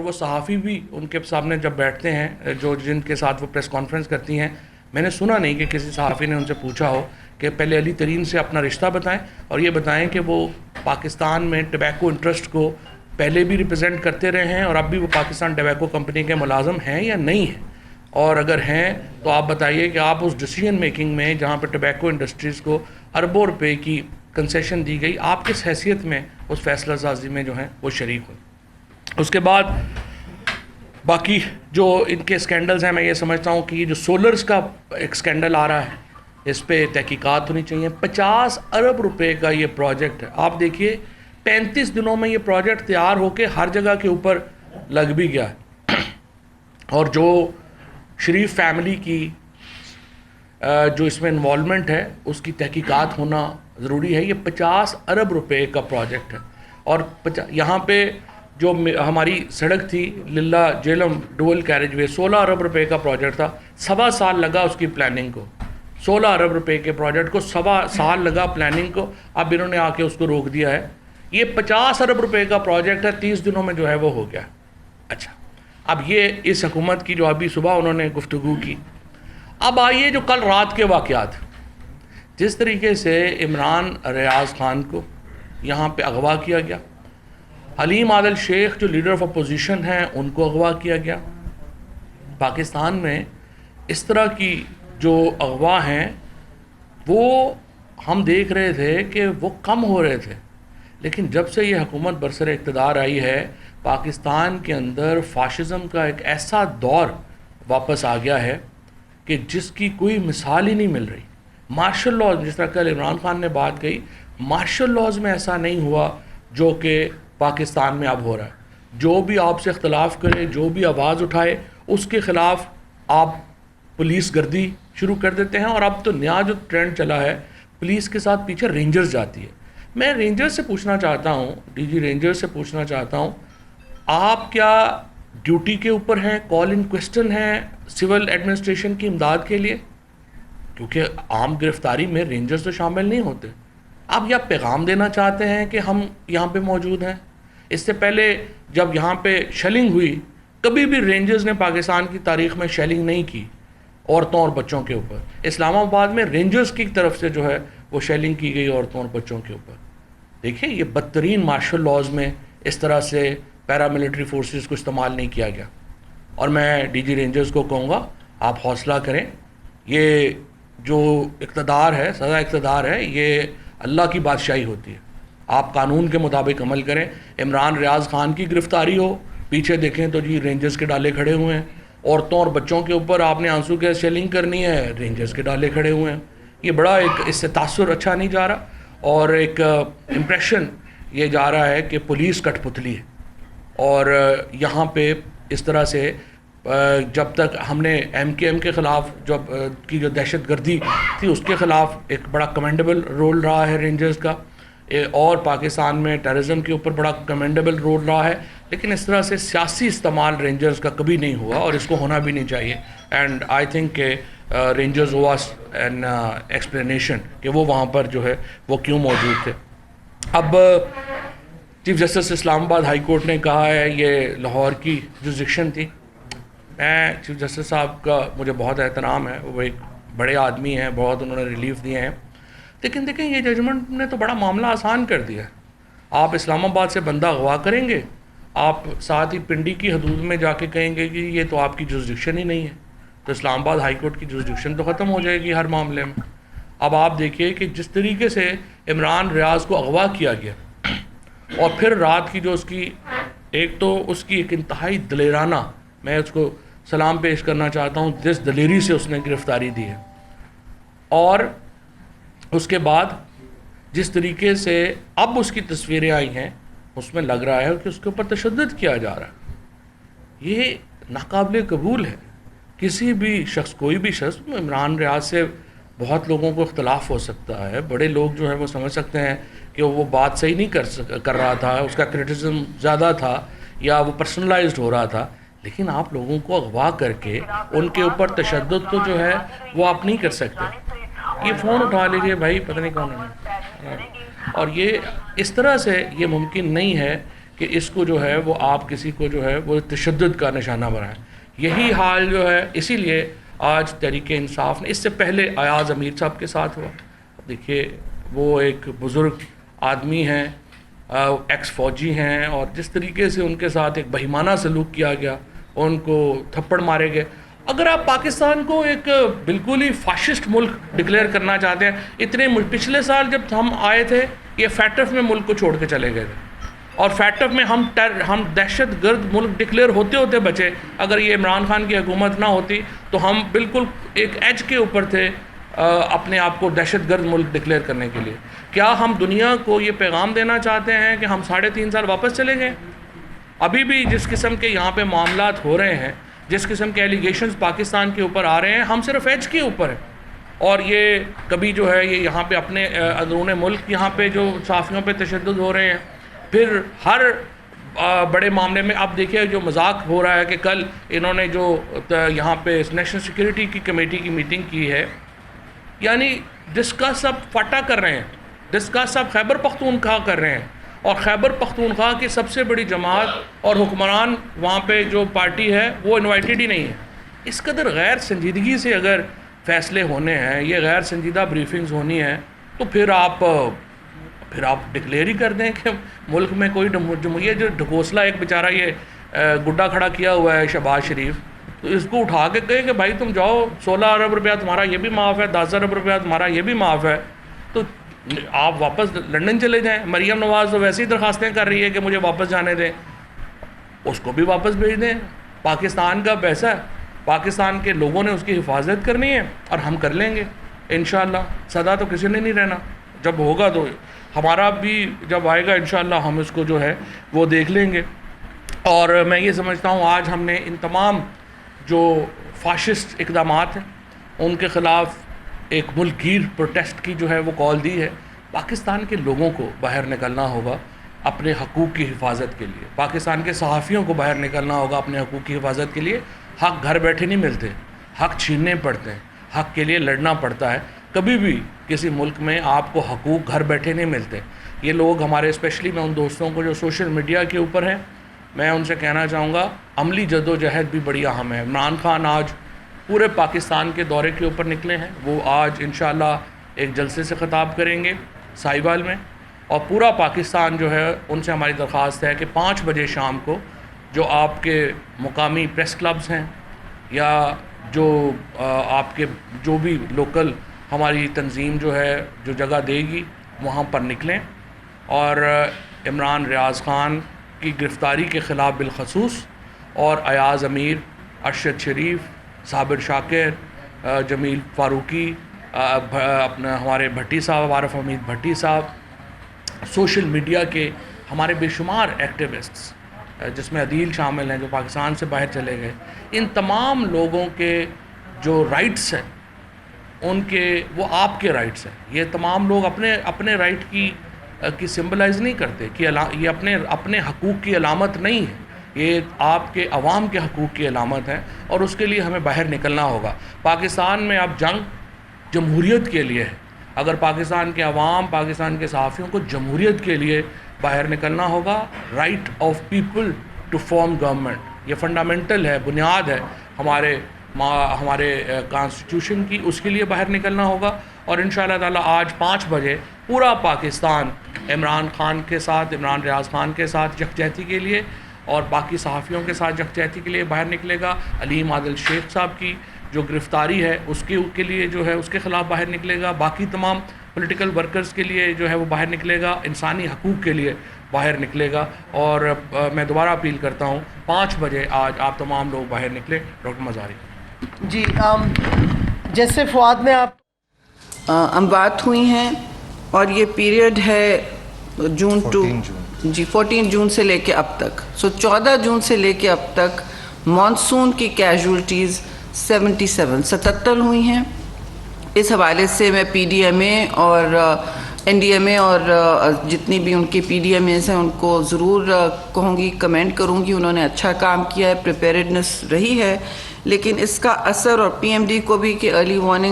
وہ صحافی بھی ان کے سامنے جب بیٹھتے ہیں جو جن کے ساتھ وہ پریس کانفرنس کرتی ہیں، میں نے سنا نہیں کہ کسی صحافی نے ان سے پوچھا ہو کہ پہلے علی ترین سے اپنا رشتہ بتائیں اور یہ بتائیں کہ وہ پاکستان میں ٹبیکو انٹرسٹ کو پہلے بھی ریپرزینٹ کرتے رہے ہیں اور اب بھی وہ پاکستان ٹبیکو کمپنی کے ملازم ہیں یا نہیں ہیں، اور اگر ہیں تو آپ بتائیے کہ آپ اس ڈیسیجن میکنگ میں جہاں پہ ٹبیکو انڈسٹریز کو اربوں روپے کی کنسیشن دی گئی، آپ کس حیثیت میں اس فیصلہ سازی میں جو ہیں وہ شریک ہوئے۔ اس کے بعد باقی جو ان کے اسکینڈلز ہیں، میں یہ سمجھتا ہوں کہ یہ جو سولرز کا ایک اسکینڈل آ رہا ہے اس پہ تحقیقات ہونی چاہیے۔ 50 ارب روپے کا یہ پروجیکٹ ہے، آپ دیکھیے 35 دنوں میں یہ پروجیکٹ تیار ہو کے ہر جگہ کے اوپر لگ بھی گیا ہے، اور جو شریف فیملی کی جو اس میں انوالومنٹ ہے اس کی تحقیقات ہونا ضروری ہے۔ یہ 50 ارب روپے کا پروجیکٹ ہے، اور یہاں پہ جو ہماری سڑک تھی للہ جیلم ڈول کیریج وے 16 ارب روپے کا پروجیکٹ تھا، 7.25 سال لگا اس کی پلاننگ کو، 16 ارب روپے کے پروجیکٹ کو 7.25 سال لگا پلاننگ کو، اب انہوں نے آ کے اس کو روک دیا ہے۔ یہ 50 ارب روپے کا پروجیکٹ ہے، 30 دنوں میں جو ہے وہ ہو گیا۔ اچھا، اب یہ اس حکومت کی جو ابھی صبح انہوں نے گفتگو کی، اب آئیے جو کل رات کے واقعات، جس طریقے سے عمران ریاض خان کو یہاں پہ اغوا کیا گیا، حلیم عادل شیخ جو لیڈر آف اپوزیشن ہیں ان کو اغوا کیا گیا۔ پاکستان میں اس طرح کی جو اغوا ہیں وہ ہم دیکھ رہے تھے کہ وہ کم ہو رہے تھے، لیکن جب سے یہ حکومت برسر اقتدار آئی ہے پاکستان کے اندر فاشزم کا ایک ایسا دور واپس آ گیا ہے کہ جس کی کوئی مثال ہی نہیں مل رہی۔ مارشل لاز، جس طرح کل عمران خان نے بات کہی، مارشل لاز میں ایسا نہیں ہوا جو کہ پاکستان میں اب ہو رہا ہے۔ جو بھی آپ سے اختلاف کرے، جو بھی آواز اٹھائے، اس کے خلاف آپ پولیس گردی شروع کر دیتے ہیں، اور اب تو نیا جو ٹرینڈ چلا ہے پولیس کے ساتھ پیچھے رینجرز جاتی ہے۔ میں رینجر سے پوچھنا چاہتا ہوں، ڈی جی رینجر سے پوچھنا چاہتا ہوں، آپ کیا ڈیوٹی کے اوپر ہیں، کال ان کوسچن ہیں سول ایڈمنسٹریشن کی امداد کے لیے؟ کیونکہ عام گرفتاری میں رینجرز تو شامل نہیں ہوتے۔ آپ یا پیغام دینا چاہتے ہیں کہ ہم یہاں پہ موجود ہیں؟ اس سے پہلے جب یہاں پہ شیلنگ ہوئی، کبھی بھی رینجرز نے پاکستان کی تاریخ میں شیلنگ نہیں کی عورتوں اور بچوں کے اوپر۔ اسلام آباد میں رینجرز کی طرف سے جو ہے وہ شیلنگ کی گئی عورتوں اور بچوں کے اوپر۔ دیکھیں، یہ بدترین مارشل لاز میں اس طرح سے پیراملٹری فورسز کو استعمال نہیں کیا گیا، اور میں ڈی جی رینجرز کو کہوں گا آپ حوصلہ کریں۔ یہ جو اقتدار ہے، سزا اقتدار ہے، یہ اللہ کی بادشاہی ہوتی ہے۔ آپ قانون کے مطابق عمل کریں۔ عمران ریاض خان کی گرفتاری ہو، پیچھے دیکھیں تو جی رینجرز کے ڈالے کھڑے ہوئے ہیں۔ عورتوں اور بچوں کے اوپر آپ نے آنسو گیس شیلنگ کرنی ہے، رینجرز کے ڈالے کھڑے ہوئے ہیں۔ یہ بڑا ایک اس سے تاثر اچھا نہیں جا رہا، اور ایک امپریشن یہ جا رہا ہے کہ پولیس کٹ پتلی ہے۔ اور یہاں پہ اس طرح سے جب تک ہم نے ایم کے خلاف کی جو دہشت گردی تھی اس کے خلاف ایک بڑا کمینڈیبل رول رہا ہے رینجرز کا، اور پاکستان میں ٹیررزم کے اوپر بڑا کمینڈیبل رول رہا ہے، لیکن اس طرح سے سیاسی استعمال رینجرز کا کبھی نہیں ہوا، اور اس کو ہونا بھی نہیں چاہیے۔ اینڈ آئی تھنک کہ رینجرز واز این ایکسپلینیشن کہ وہ وہاں پر جو ہے وہ کیوں موجود تھے۔ اب چیف جسٹس اسلام آباد ہائی کورٹ نے کہا ہے یہ لاہور کی جورسڈکشن تھی۔ میں چیف جسٹس صاحب کا مجھے بہت احترام ہے، وہ ایک بڑے آدمی ہیں، بہت انہوں نے ریلیف دیے ہیں، لیکن دیکھیں یہ ججمنٹ نے تو بڑا معاملہ آسان کر دیا ہے۔ آپ اسلام آباد سے بندہ اغوا کریں گے، آپ ساتھ ہی پنڈی کی حدود میں جا کے کہیں گے کہ یہ تو آپ کی جورسڈکشن ہی نہیں ہے، تو اسلام آباد ہائی کورٹ کی جورسڈکشن تو ختم ہو جائے گی ہر معاملے میں۔ اب آپ دیکھیے کہ جس طریقے سے عمران ریاض کو اغوا کیا گیا، اور پھر رات کی جو اس کی ایک تو اس کی ایک انتہائی دلیرانہ، میں اس کو سلام پیش کرنا چاہتا ہوں جس دلیری سے اس نے گرفتاری دی ہے، اور اس کے بعد جس طریقے سے اب اس کی تصویریں آئی ہیں اس میں لگ رہا ہے کہ اس کے اوپر تشدد کیا جا رہا ہے۔ یہ ناقابل قبول ہے۔ کسی بھی شخص، کوئی بھی شخص، عمران ریاض سے بہت لوگوں کو اختلاف ہو سکتا ہے، بڑے لوگ جو ہے وہ سمجھ سکتے ہیں کہ وہ بات صحیح نہیں کر رہا تھا، اس کا کرٹیسزم زیادہ تھا یا وہ پرسنلائزڈ ہو رہا تھا، لیکن آپ لوگوں کو اغوا کر کے ان کے اوپر تشدد تو جو ہے وہ آپ نہیں کر سکتے۔ یہ فون اٹھا لیجیے بھائی، پتہ نہیں کون ہے، اور یہ اس طرح سے یہ ممکن نہیں ہے کہ اس کو جو ہے وہ آپ کسی کو جو ہے وہ تشدد کا نشانہ بنائیں. یہی حال جو ہے اسی لیے آج تحریک انصاف نے, اس سے پہلے ایاز امیر صاحب کے ساتھ ہوا. دیکھیے وہ ایک بزرگ آدمی ہیں, ایکس فوجی ہیں, اور جس طریقے سے ان کے ساتھ ایک بہیمانہ سلوک کیا گیا, ان کو تھپڑ مارے گئے. اگر آپ پاکستان کو ایک بالکل ہی فاشسٹ ملک ڈکلیئر کرنا چاہتے ہیں, اتنے پچھلے سال جب ہم آئے تھے یہ فیٹف میں ملک کو چھوڑ کے چلے گئے تھے, اور فیٹف میں ہم دہشت گرد ملک ڈکلیئر ہوتے ہوتے بچے. اگر یہ عمران خان کی حکومت نہ ہوتی تو ہم بالکل ایک ایج کے اوپر تھے اپنے آپ کو دہشت گرد ملک ڈکلیئر کرنے کے لیے. کیا ہم دنیا کو یہ پیغام دینا چاہتے ہیں کہ ہم 3.5 سال واپس چلے گئے؟ ابھی بھی جس قسم کے یہاں پہ معاملات ہو رہے ہیں, جس قسم کے ایلیگیشنز پاکستان کے اوپر آ رہے ہیں, ہم صرف ایج کے اوپر ہیں. اور یہ کبھی جو ہے یہ یہاں پہ اپنے اندرون ملک یہاں پہ جو صحافیوں پہ تشدد ہو رہے ہیں, پھر ہر بڑے معاملے میں آپ دیکھیے جو مذاق ہو رہا ہے کہ کل انہوں نے جو یہاں پہ نیشنل سیکورٹی کی کمیٹی کی میٹنگ کی ہے, یعنی ڈسکس اب فاٹا کر رہے ہیں, ڈسکس اب خیبر پختونخوا کر رہے ہیں, اور خیبر پختونخوا کی سب سے بڑی جماعت اور حکمران وہاں پہ جو پارٹی ہے وہ انوائٹڈ ہی نہیں ہے. اس قدر غیر سنجیدگی سے اگر فیصلے ہونے ہیں, یہ غیر سنجیدہ بریفنگز ہونی ہیں, تو پھر آپ ڈکلیئر ہی کر دیں کہ ملک میں کوئی جمہوریہ. جو ڈھکوسلا ایک بیچارہ یہ گڈا کھڑا کیا ہوا ہے شہباز شریف, تو اس کو اٹھا کے کہے کہ بھائی تم جاؤ 16 ارب روپیہ تمہارا یہ بھی معاف ہے, 10 ارب روپیہ تمہارا یہ بھی معاف ہے, تو آپ واپس لنڈن چلے جائیں. مریم نواز تو ویسے ہی درخواستیں کر رہی ہے کہ مجھے واپس جانے دیں, اس کو بھی واپس بھیج دیں. پاکستان کا پیسہ ہے, پاکستان کے لوگوں نے اس کی حفاظت کرنی ہے, اور ہم کر لیں گے انشاءاللہ. سدا تو کسی نے نہیں رہنا, جب ہوگا تو ہمارا بھی جب آئے گا انشاءاللہ ہم اس کو جو ہے وہ دیکھ لیں گے. اور میں یہ سمجھتا ہوں آج ہم نے ان تمام جو فاشسٹ اقدامات ہیں ان کے خلاف ایک ملک گیر پروٹیسٹ کی جو ہے وہ کال دی ہے. پاکستان کے لوگوں کو باہر نکلنا ہوگا اپنے حقوق کی حفاظت کے لیے, پاکستان کے صحافیوں کو باہر نکلنا ہوگا اپنے حقوق کی حفاظت کے لیے. حق گھر بیٹھے نہیں ملتے, حق چھیننے پڑتے ہیں, حق کے لیے لڑنا پڑتا ہے. کبھی بھی کسی ملک میں آپ کو حقوق گھر بیٹھے نہیں ملتے. یہ لوگ ہمارے اسپیشلی میں ان دوستوں کو جو سوشل میڈیا کے اوپر ہیں, میں ان سے کہنا چاہوں گا عملی جدوجہد بھی بڑی اہم ہے. عمران خان آج پورے پاکستان کے دورے کے اوپر نکلے ہیں, وہ آج انشاءاللہ ایک جلسے سے خطاب کریں گے سائیوال میں, اور پورا پاکستان جو ہے ان سے ہماری درخواست ہے کہ 5 بجے شام کو جو آپ کے مقامی پریس کلبز ہیں یا جو آپ کے جو بھی لوکل ہماری تنظیم جو ہے جو جگہ دے گی وہاں پر نکلیں, اور عمران ریاض خان کی گرفتاری کے خلاف بالخصوص, اور ایاز امیر, ارشد شریف, صابر شاکر, جمیل فاروقی, اپنا ہمارے بھٹی صاحب, عارف حمید بھٹی صاحب, سوشل میڈیا کے ہمارے بے شمار ایکٹیوسٹس جس میں عدیل شامل ہیں جو پاکستان سے باہر چلے گئے, ان تمام لوگوں کے جو رائٹس ہیں ان کے وہ آپ کے رائٹس ہیں. یہ تمام لوگ اپنے رائٹ کی سمبلائز نہیں کرتے کہ یہ اپنے حقوق کی علامت نہیں ہے, یہ آپ کے عوام کے حقوق کی علامت ہے, اور اس کے لیے ہمیں باہر نکلنا ہوگا. پاکستان میں اب جنگ جمہوریت کے لیے ہے. اگر پاکستان کے عوام, پاکستان کے صحافیوں کو جمہوریت کے لیے باہر نکلنا ہوگا, right of people to form government, یہ فنڈامنٹل ہے, بنیاد ہے ہمارے کانسٹیٹیوشن کی, اس کے لیے باہر نکلنا ہوگا. اور انشاءاللہ تعالی آج 5 بجے پورا پاکستان عمران خان کے ساتھ, عمران ریاض خان کے ساتھ یکجہتی کے لیے اور باقی صحافیوں کے ساتھ یکجہتی کے لیے باہر نکلے گا. علیم عادل شیخ صاحب کی جو گرفتاری ہے اس کے لیے جو ہے اس کے خلاف باہر نکلے گا. باقی تمام پولیٹیکل ورکرز کے لیے جو ہے وہ باہر نکلے گا, انسانی حقوق کے لیے باہر نکلے گا. اور میں دوبارہ اپیل کرتا ہوں 5 بجے آج آپ تمام لوگ باہر نکلیں. ڈاکٹر مزاری. جی جیسے فواد میں آپ اموات ہوئی ہیں, اور یہ پیریڈ ہے جون 14 جون سے لے کے اب تک. 14 جون سے لے کے اب تک مانسون کی کیجولٹیز 77 ہوئی ہیں. اس حوالے سے میں پی ڈی ایم اے اور این ڈی ایم اے اور جتنی بھی ان کے پی ڈی ایم ایز ہیں ان کو ضرور کہوں گی, کمنٹ کروں گی, انہوں نے اچھا کام کیا ہے, پریپیئرڈنس رہی ہے. لیکن اس کا اثر, اور پی ایم ڈی کو بھی کہ ارلی وارننگ